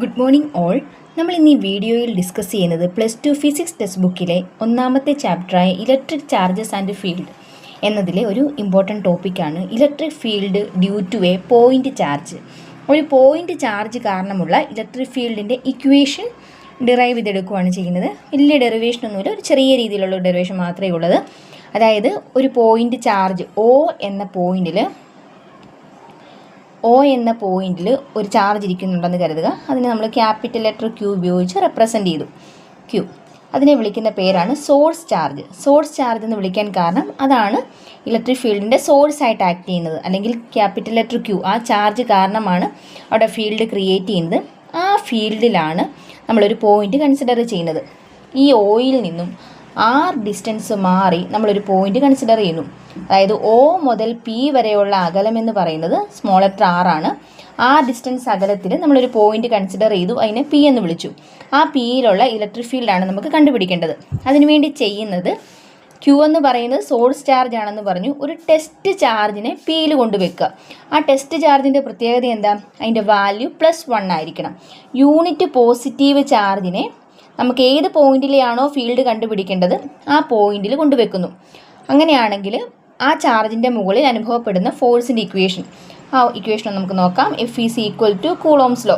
Good morning all. നമ്മൾ ഇന്ന് ഈ വീഡിയോയിൽ ഡിസ്കസ് ചെയ്യുന്നത് +2 ഫിസിക്സ് ടെക്സ്റ്റ് ബുക്കിലെ ഒന്നാമത്തെ ചാപ്റ്ററായ ഇലക്ട്രിക് ചാർജസ് ആൻഡ് ഫീൽഡ് എന്നതിലെ ഒരു ഇമ്പോർട്ടൻറ്റ് ടോപ്പിക്കാണ് electric field due to a point charge. ഒരു പോയിൻ്റ് ചാർജ് കാരണമുള്ള ഇലക്ട്രിക് ഫീൽഡിൻ്റെ ഇക്വേഷൻ ഡിറൈവ് ചെയ്തെടുക്കുകയാണ് ചെയ്യുന്നത്. വലിയ ഡെറിവേഷനൊന്നുമില്ല, ഒരു ചെറിയ രീതിയിലുള്ള ഡെറിവേഷൻ മാത്രമേ ഉള്ളത്. അതായത് ഒരു പോയിൻ്റ് ചാർജ് ഒ എന്ന പോയിന്റിൽ ഒരു ചാർജ് ഇരിക്കുന്നുണ്ടെന്ന് കരുതുക. അതിനെ നമ്മൾ ക്യാപിറ്റൽ ലെറ്റർ ക്യൂ ഉപയോഗിച്ച് റെപ്രസെൻ്റ് ചെയ്തു. ക്യൂ അതിനെ വിളിക്കുന്ന പേരാണ് സോഴ്സ് ചാർജ്. സോഴ്സ് ചാർജ് എന്ന് വിളിക്കാൻ കാരണം അതാണ് ഇലക്ട്രിക് ഫീൽഡിൻ്റെ സോഴ്സ് ആയിട്ട് ആക്ട് ചെയ്യുന്നത്. അല്ലെങ്കിൽ ക്യാപിറ്റൽ ലെറ്റർ ക്യൂ ആ ചാർജ് കാരണമാണ് അവിടെ ഫീൽഡ് ക്രിയേറ്റ് ചെയ്യുന്നത്. ആ ഫീൽഡിലാണ് നമ്മളൊരു പോയിൻ്റ് കൺസിഡർ ചെയ്യുന്നത്. ഈ ഒയിൽ നിന്നും ആർ ഡിസ്റ്റൻസ് മാറി നമ്മളൊരു പോയിൻ്റ് കൺസിഡർ ചെയ്യുന്നു. അതായത് ഒ മുതൽ പി വരെയുള്ള അകലം എന്ന് പറയുന്നത് സ്മോൾ ലെറ്റർ ആർ ആണ്. ആ ഡിസ്റ്റൻസ് അകലത്തിൽ നമ്മളൊരു പോയിൻ്റ് കൺസിഡർ ചെയ്തു, അതിനെ പി എന്ന് വിളിച്ചു. ആ പിയിലുള്ള ഇലക്ട്രിക് ഫീൽഡാണ് നമുക്ക് കണ്ടുപിടിക്കേണ്ടത്. അതിനുവേണ്ടി ചെയ്യുന്നത് ക്യൂ എന്ന് പറയുന്നത് സോഴ്സ് ചാർജ് ആണെന്ന് പറഞ്ഞു. ഒരു ടെസ്റ്റ് ചാർജിനെ പിയിൽ കൊണ്ടുവെക്കുക. ആ ടെസ്റ്റ് ചാർജിൻ്റെ പ്രത്യേകത എന്താ? അതിൻ്റെ വാല്യൂ +1 ആയിരിക്കണം. യൂണിറ്റ് പോസിറ്റീവ് ചാർജിനെ നമുക്ക് ഏത് പോയിന്റിലെയാണോ ഫീൽഡ് കണ്ടുപിടിക്കേണ്ടത് ആ പോയിന്റിൽ കൊണ്ടുവെക്കുന്നു. അങ്ങനെയാണെങ്കിൽ ആ ചാർജിൻ്റെ മുകളിൽ അനുഭവപ്പെടുന്ന ഫോഴ്സിൻ്റെ ആ ഇക്വേഷൻ നമുക്ക് നോക്കാം. F is equal to Coulomb's law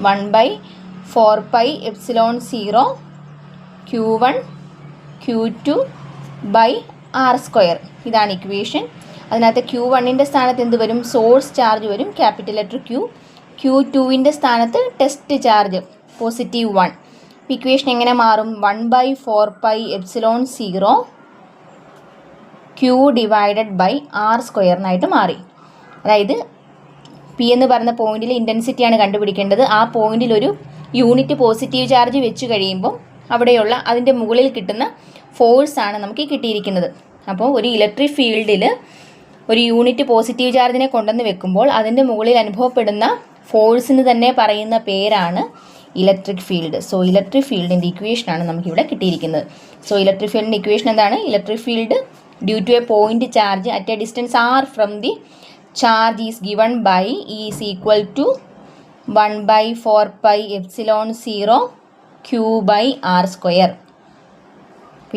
1/4πε0 Q1 Q2 R². ഇതാണ് ഇക്വേഷൻ. അതിനകത്ത് Q1ൻ്റെ സ്ഥാനത്ത് എന്ത് വരും? സോഴ്സ് ചാർജ് വരും, ക്യാപിറ്റൽ ലെറ്റർ Q. Q2ൻ്റെ സ്ഥാനത്ത് ടെസ്റ്റ് ചാർജ് +1. ഇക്വേഷൻ എങ്ങനെ മാറും? 1/4πε0 Q ഡിവൈഡഡ് ബൈ R² എന്നായിട്ട് മാറി. അതായത് പി എന്ന് പറയുന്ന പോയിന്റിൽ ഇൻറ്റൻസിറ്റിയാണ് കണ്ടുപിടിക്കേണ്ടത്. ആ പോയിന്റിൽ ഒരു യൂണിറ്റ് പോസിറ്റീവ് ചാർജ് വെച്ച് കഴിയുമ്പോൾ അവിടെയുള്ള അതിൻ്റെ മുകളിൽ കിട്ടുന്ന ഫോഴ്സാണ് നമുക്ക് കിട്ടിയിരിക്കുന്നത്. അപ്പോൾ ഒരു ഇലക്ട്രിക് ഫീൽഡിൽ ഒരു യൂണിറ്റ് പോസിറ്റീവ് ചാർജിനെ കൊണ്ടുവന്ന് വെക്കുമ്പോൾ അതിൻ്റെ മുകളിൽ അനുഭവപ്പെടുന്ന ഫോഴ്സിന് തന്നെ പറയുന്ന പേരാണ് ഇലക്ട്രിക് ഫീൽഡ്. സോ ഇലക്ട്രിക് ഫീൽഡിൻ്റെ ഇക്വേഷനാണ് നമുക്കിവിടെ കിട്ടിയിരിക്കുന്നത്. സോ ഇലക്ട്രിക് ഫീൽഡിൻ്റെ ഇക്വേഷൻ എന്താണ്? Electric field due to a point charge at a distance R from the charge is given by is equal to 1/4πε0 Q/R².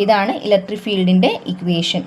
ഇതാണ് ഇലക്ട്രിക് ഫീൽഡിൻ്റെ ഇക്വേഷൻ.